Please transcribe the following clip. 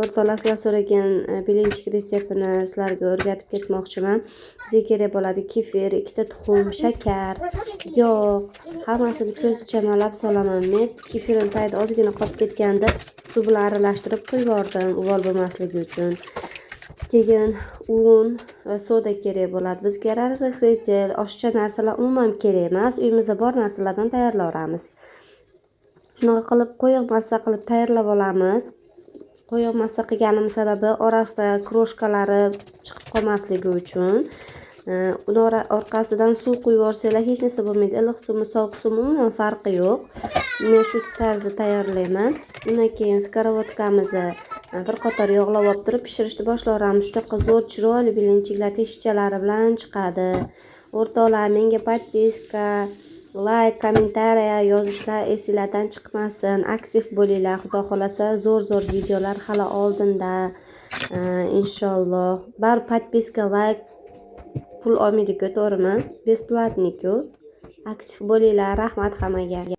O'rtoqlar, sizlar so'ragan birinchi retseptini sizlarga o'rgatib ketmoqchiman. Bizga kerak bo'ladi kefir, 2 ta tuxum, shakar, yog', hammasini ko'z chamalab solaman. Men kefirim tagida ozgina qolib ketganda suv bilan aralashtirib qo'yib yubordim, uvol bo'lmasligi uchun. Keyin un va soda kerak bo'ladi. Bizga razrexetel, oshcha narsalar umuman kerak emas. Uyimizda bor narsalardan tayyorlayveramiz. Shunaqa qilib qo'yiq massa qilib tayyorlab olamiz. Qo'yiq massa qilganim sababi orasida kroshkalari chiqib qolmasligi uchun. Uni orqasidan suv quyib yuborsanglar hech narsa bo'lmaydi. Iliq suvmi, sovuq suvmi umuman farqi yo'q. Men shu tarzda tayyorlayman. Undan keyin skarovotkamizni bir qator yog'lab olib turib pishirishni boshlayveramiz. Shunaqa zo'r chiroyli bilinchiklar teshichalari bilan chiqadi. O'rtoqlar, menga podpiska, like, kommentariya yozishlar esinglardan chiqmasin. Aktiv bo'linglar. Xudo xolasa zo'r videolar hali oldinda. Inshaalloh. Bar podpiska, like pul olmaydi-ku, to'g'rimi? Besplatniku. Aktiv bo'linglar. Rahmat hammaga.